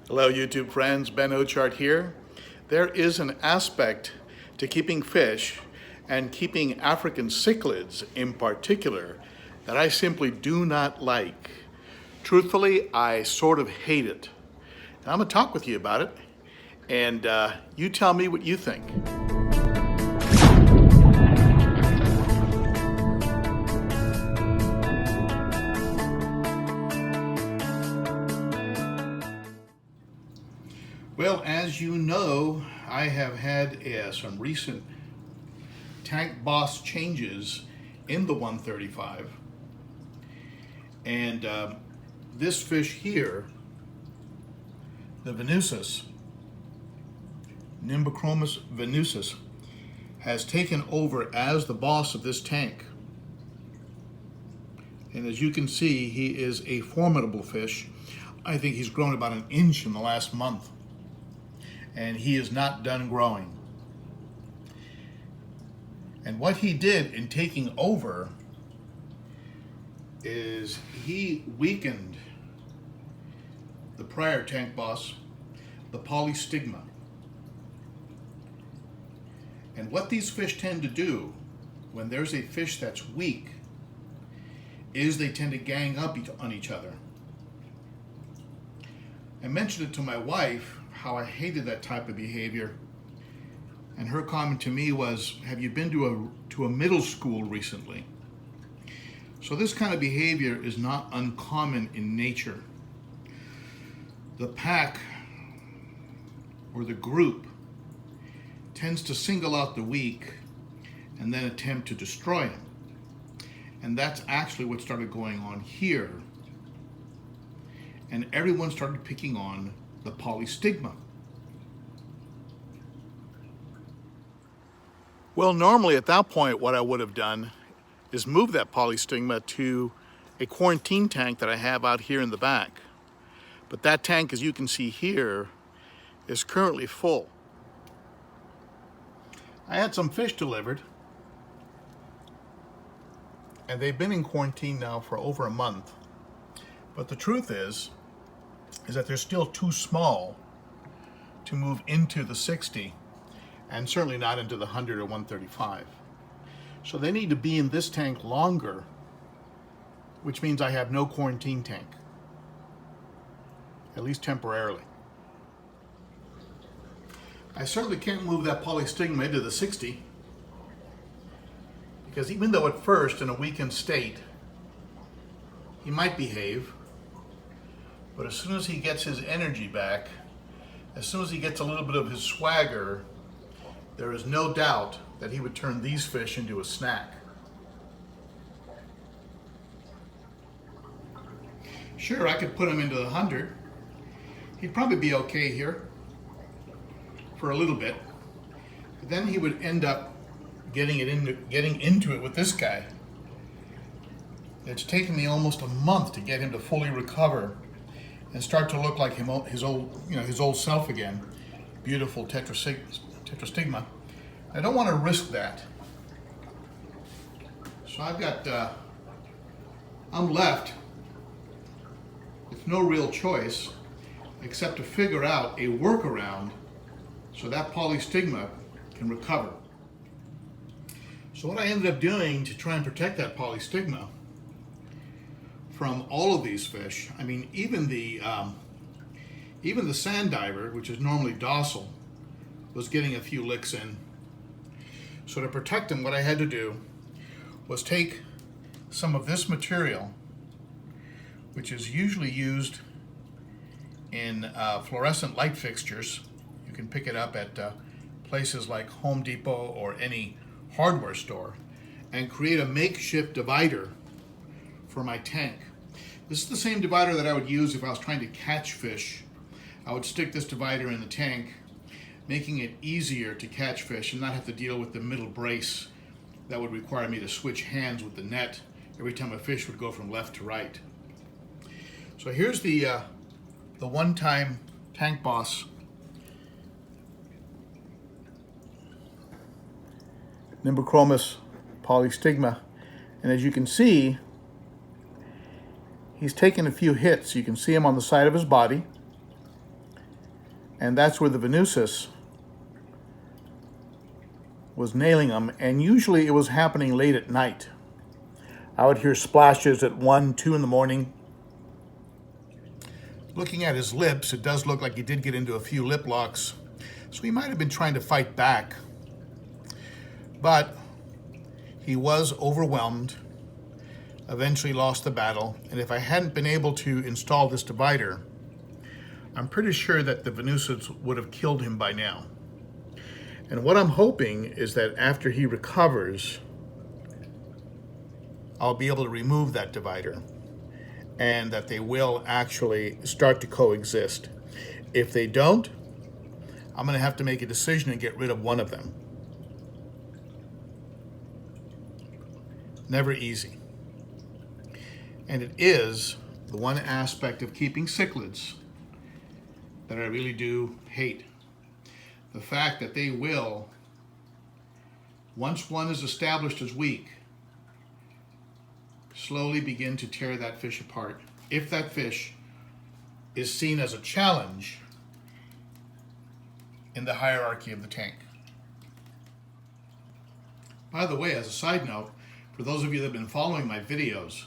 Hello YouTube friends, Ben Ochart here. There is an aspect to keeping fish and keeping African cichlids in particular that I simply do not like. Truthfully, I sort of hate it. And I'm gonna talk with you about it and you tell me what you think. Well, as you know, I have had some recent tank boss changes in the 135. And this fish here, the Venusus, Nimbochromis venusus, has taken over as the boss of this tank. And as you can see, he is a formidable fish. I think he's grown about an inch in the last month. And he is not done growing. And what he did in taking over is he weakened the prior tank boss, the polystigma. And what these fish tend to do when there's a fish that's weak is they tend to gang up on each other. I mentioned it to my wife, how I hated that type of behavior. And her comment to me was, have you been to a middle school recently? So this kind of behavior is not uncommon in nature. The pack or the group tends to single out the weak and then attempt to destroy him. And that's actually what started going on here. And everyone started picking on the polystigma. Well, normally at that point, what I would have done is move that polystigma to a quarantine tank that I have out here in the back. But that tank, as you can see here, is currently full. I had some fish delivered, and they've been in quarantine now for over a month. But the truth is that they're still too small to move into the 60 and certainly not into the 100 or 135. So they need to be in this tank longer, which means I have no quarantine tank, at least temporarily. I certainly can't move that polystigma into the 60 because even though at first in a weakened state he might behave, but as soon as he gets his energy back, as soon as he gets a little bit of his swagger, there is no doubt that he would turn these fish into a snack. Sure, I could put him into the 100. He'd probably be okay here for a little bit. But then he would end up getting into it with this guy. It's taken me almost a month to get him to fully recover and start to look like his old self again. Beautiful tetrastigma. I don't want to risk that. So I'm left with no real choice except to figure out a workaround so that polystigma can recover. So what I ended up doing to try and protect that polystigma from all of these fish, I mean, even the sand diver, which is normally docile, was getting a few licks in. So to protect him, what I had to do was take some of this material, which is usually used in fluorescent light fixtures. You can pick it up at places like Home Depot or any hardware store, and create a makeshift divider for my tank. This is the same divider that I would use if I was trying to catch fish. I would stick this divider in the tank, making it easier to catch fish and not have to deal with the middle brace that would require me to switch hands with the net every time a fish would go from left to right. So here's the one-time tank boss Nimbochromis polystigma, and as you can see, he's taken a few hits. You can see him on the side of his body. and that's where the venustus was nailing them, and usually it was happening late at night. I would hear splashes at 1, 2 in the morning. Looking at his lips, it does look like he did get into a few lip locks, so he might have been trying to fight back. But he was overwhelmed, eventually lost the battle, and if I hadn't been able to install this divider, I'm pretty sure that the venustus would have killed him by now. And what I'm hoping is that after he recovers, I'll be able to remove that divider and that they will actually start to coexist. If they don't, I'm going to have to make a decision and get rid of one of them. Never easy. And it is the one aspect of keeping cichlids that I really do hate. The fact that they will, once one is established as weak, slowly begin to tear that fish apart. If that fish is seen as a challenge in the hierarchy of the tank. By the way, as a side note, for those of you that have been following my videos,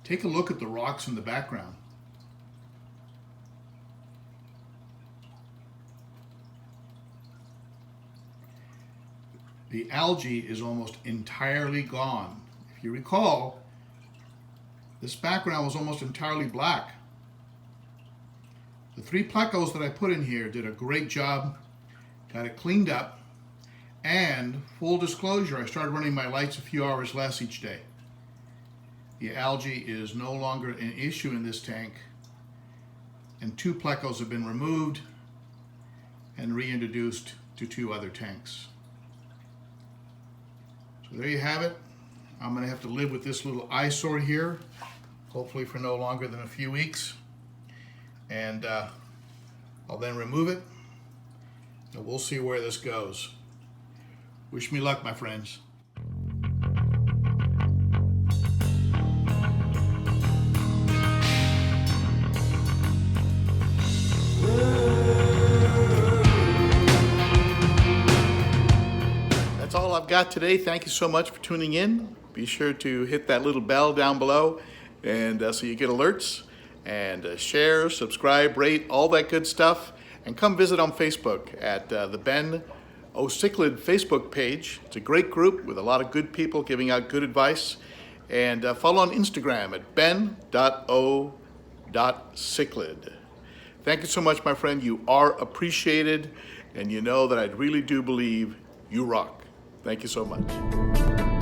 take a look at the rocks in the background. The algae is almost entirely gone. If you recall, this background was almost entirely black. The 3 plecos that I put in here did a great job, got it cleaned up, and full disclosure, I started running my lights a few hours less each day. The algae is no longer an issue in this tank, and 2 plecos have been removed and reintroduced to 2 other tanks. So there you have it. I'm going to have to live with this little eyesore here, hopefully for no longer than a few weeks. And I'll then remove it, and we'll see where this goes. Wish me luck, my friends. That's all I've got today. Thank you so much for tuning in. Be sure to hit that little bell down below, and so you get alerts, and share, subscribe, rate, all that good stuff. And come visit on Facebook at the Ben.o.cichlid Facebook page. It's a great group with a lot of good people giving out good advice. And follow on Instagram at ben.o.cichlid. Thank you so much, my friend. You are appreciated, and you know that I really do believe you rock. Thank you so much.